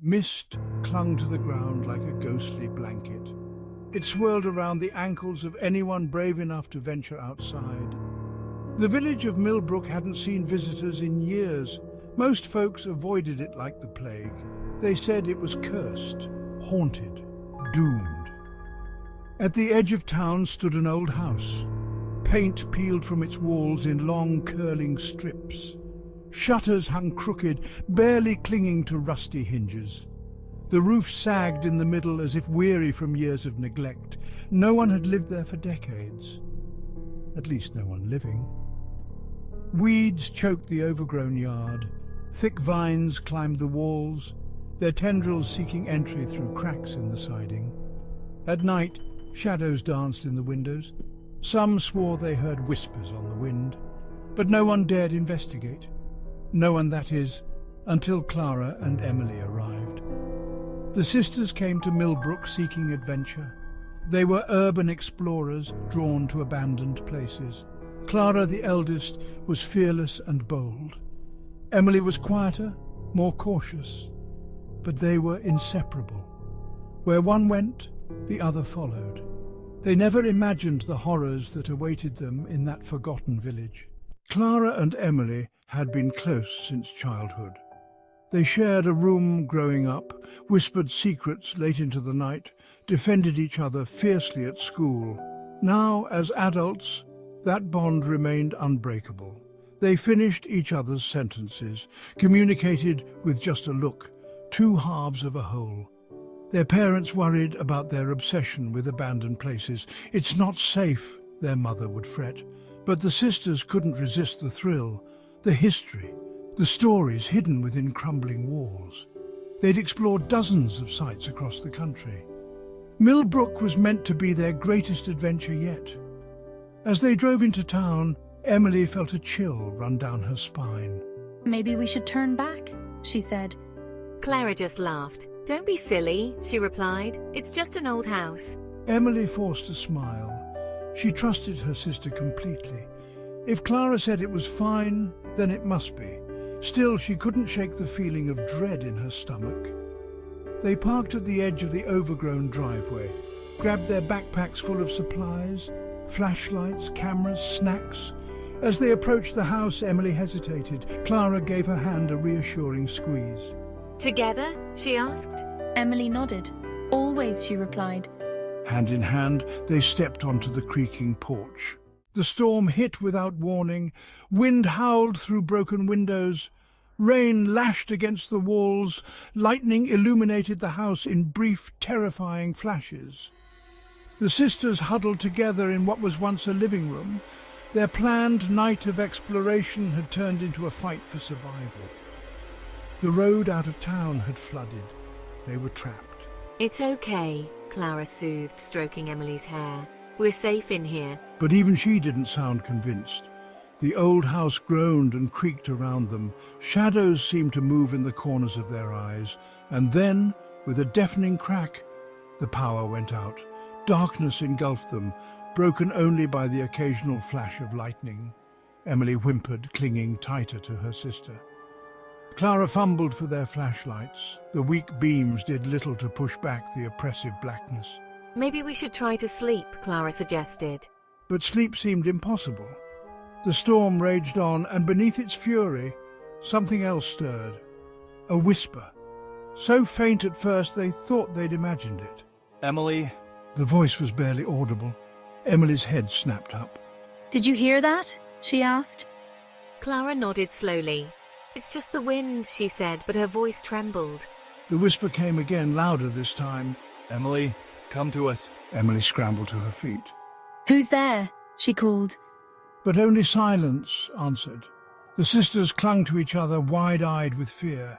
Mist clung to the ground like a ghostly blanket. It swirled around the ankles of anyone brave enough to venture outside. The village of Millbrook hadn't seen visitors in years. Most folks avoided it like the plague. They said it was cursed, haunted, doomed. At the edge of town stood an old house. Paint peeled from its walls in long, curling strips. Shutters hung crooked, barely clinging to rusty hinges. The roof sagged in the middle as if weary from years of neglect. No one had lived there for decades. At least no one living. Weeds choked the overgrown yard. Thick vines climbed the walls, their tendrils seeking entry through cracks in the siding. At night, shadows danced in the windows. Some swore they heard whispers on the wind, but no one dared investigate. No one, that is, until Clara and Emily arrived. The sisters came to Millbrook seeking adventure. They were urban explorers drawn to abandoned places. Clara, the eldest, was fearless and bold. Emily was quieter, more cautious. But they were inseparable. Where one went, the other followed. They never imagined the horrors that awaited them in that forgotten village. Clara and Emily had been close since childhood. They shared a room growing up, whispered secrets late into the night, defended each other fiercely at school. Now, as adults, that bond remained unbreakable. They finished each other's sentences, communicated with just a look, two halves of a whole. Their parents worried about their obsession with abandoned places. It's not safe, their mother would fret. But the sisters couldn't resist the thrill, the history, the stories hidden within crumbling walls. They'd explored dozens of sites across the country. Millbrook was meant to be their greatest adventure yet. As they drove into town, Emily felt a chill run down her spine. "Maybe we should turn back," she said. Clara just laughed. "Don't be silly," she replied. "It's just an old house." Emily forced a smile. She trusted her sister completely. If Clara said it was fine, then it must be. Still, she couldn't shake the feeling of dread in her stomach. They parked at the edge of the overgrown driveway, grabbed their backpacks full of supplies, flashlights, cameras, snacks. As they approached the house, Emily hesitated. Clara gave her hand a reassuring squeeze. "Together?" she asked. Emily nodded. "Always," she replied. Hand in hand, they stepped onto the creaking porch. The storm hit without warning. Wind howled through broken windows. Rain lashed against the walls. Lightning illuminated the house in brief, terrifying flashes. The sisters huddled together in what was once a living room. Their planned night of exploration had turned into a fight for survival. The road out of town had flooded. They were trapped. "It's okay," Clara soothed, stroking Emily's hair. "We're safe in here." But even she didn't sound convinced. The old house groaned and creaked around them. Shadows seemed to move in the corners of their eyes. And then, with a deafening crack, the power went out. Darkness engulfed them, broken only by the occasional flash of lightning. Emily whimpered, clinging tighter to her sister. Clara fumbled for their flashlights. The weak beams did little to push back the oppressive blackness. "Maybe we should try to sleep," Clara suggested. But sleep seemed impossible. The storm raged on, and beneath its fury, something else stirred. A whisper. So faint at first they thought they'd imagined it. "Emily?" The voice was barely audible. Emily's head snapped up. "Did you hear that?" she asked. Clara nodded slowly. "It's just the wind," she said, but her voice trembled. The whisper came again, louder this time. "Emily, come to us." Emily scrambled to her feet. "Who's there?" she called. But only silence answered. The sisters clung to each other, wide-eyed with fear.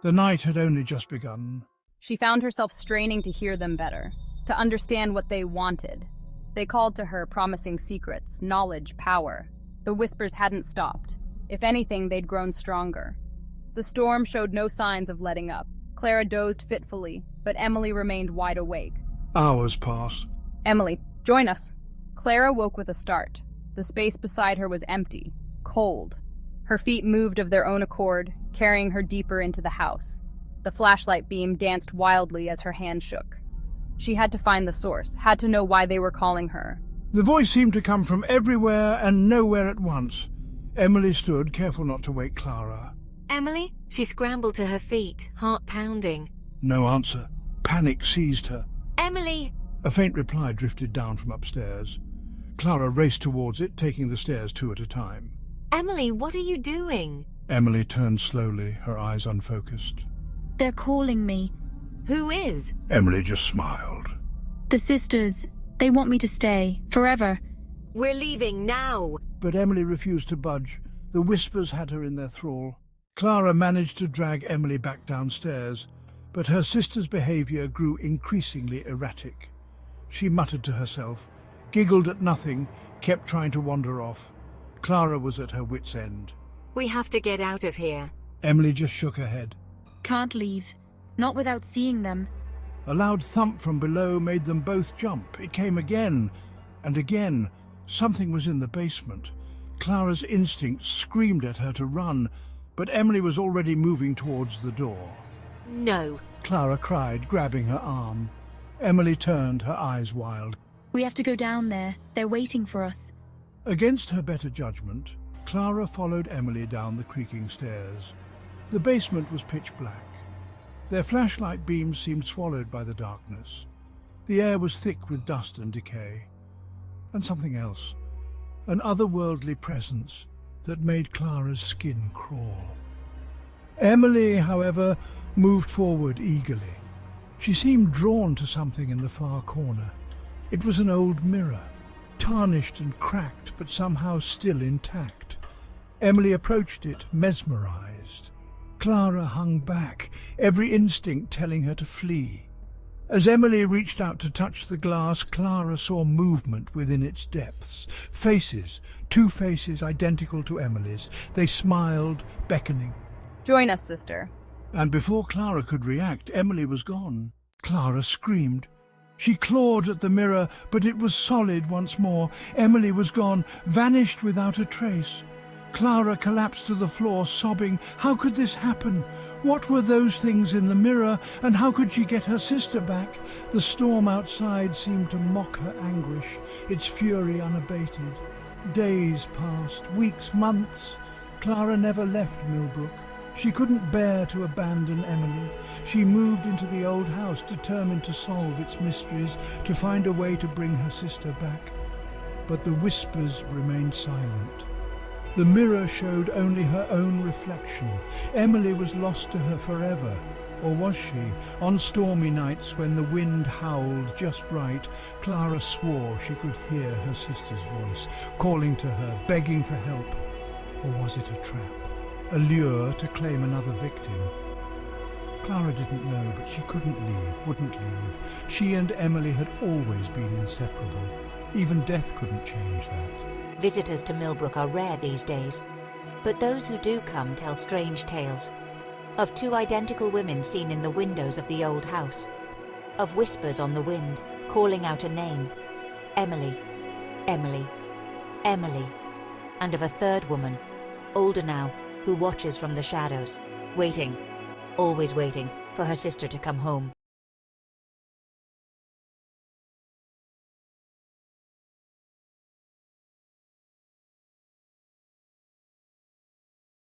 The night had only just begun. She found herself straining to hear them better, to understand what they wanted. They called to her, promising secrets, knowledge, power. The whispers hadn't stopped. If anything, they'd grown stronger. The storm showed no signs of letting up. Clara dozed fitfully, but Emily remained wide awake. Hours passed. "Emily, join us." Clara woke with a start. The space beside her was empty, cold. Her feet moved of their own accord, carrying her deeper into the house. The flashlight beam danced wildly as her hand shook. She had to find the source, had to know why they were calling her. The voice seemed to come from everywhere and nowhere at once. Emily stood, careful not to wake Clara. Emily? She scrambled to her feet, heart pounding. No answer. Panic seized her. Emily! A faint reply drifted down from upstairs. Clara raced towards it, taking the stairs two at a time. Emily, what are you doing? Emily turned slowly, her eyes unfocused. They're calling me. Who is? Emily just smiled. The sisters. They want me to stay. Forever. We're leaving now. But Emily refused to budge. The whispers had her in their thrall. Clara managed to drag Emily back downstairs, but her sister's behaviour grew increasingly erratic. She muttered to herself, giggled at nothing, kept trying to wander off. Clara was at her wit's end. We have to get out of here. Emily just shook her head. Can't leave. Not without seeing them. A loud thump from below made them both jump. It came again and again. Something was in the basement. Clara's instinct screamed at her to run, but Emily was already moving towards the door. No. Clara cried, grabbing her arm. Emily turned, her eyes wild. We have to go down there. They're waiting for us. Against her better judgment, Clara followed Emily down the creaking stairs. The basement was pitch black. Their flashlight beams seemed swallowed by the darkness. The air was thick with dust and decay. And something else, an otherworldly presence that made Clara's skin crawl. Emily, however, moved forward eagerly. She seemed drawn to something in the far corner. It was an old mirror, tarnished and cracked, but somehow still intact. Emily approached it, mesmerized. Clara hung back, every instinct telling her to flee. As Emily reached out to touch the glass, Clara saw movement within its depths. Faces, two faces identical to Emily's. They smiled, beckoning. Join us, sister. And before Clara could react, Emily was gone. Clara screamed. She clawed at the mirror, but it was solid once more. Emily was gone, vanished without a trace. Clara collapsed to the floor, sobbing. How could this happen? What were those things in the mirror, and how could she get her sister back? The storm outside seemed to mock her anguish, its fury unabated. Days passed, weeks, months. Clara never left Millbrook. She couldn't bear to abandon Emily. She moved into the old house, determined to solve its mysteries, to find a way to bring her sister back. But the whispers remained silent. The mirror showed only her own reflection. Emily was lost to her forever. Or was she? On stormy nights when the wind howled just right, Clara swore she could hear her sister's voice, calling to her, begging for help. Or was it a trap? A lure to claim another victim? Clara didn't know, but she couldn't leave, wouldn't leave. She and Emily had always been inseparable. Even death couldn't change that. Visitors to Millbrook are rare these days, but those who do come tell strange tales. Of two identical women seen in the windows of the old house. Of whispers on the wind, calling out a name. Emily, Emily, Emily. And of a third woman, older now, who watches from the shadows, waiting, always waiting, for her sister to come home.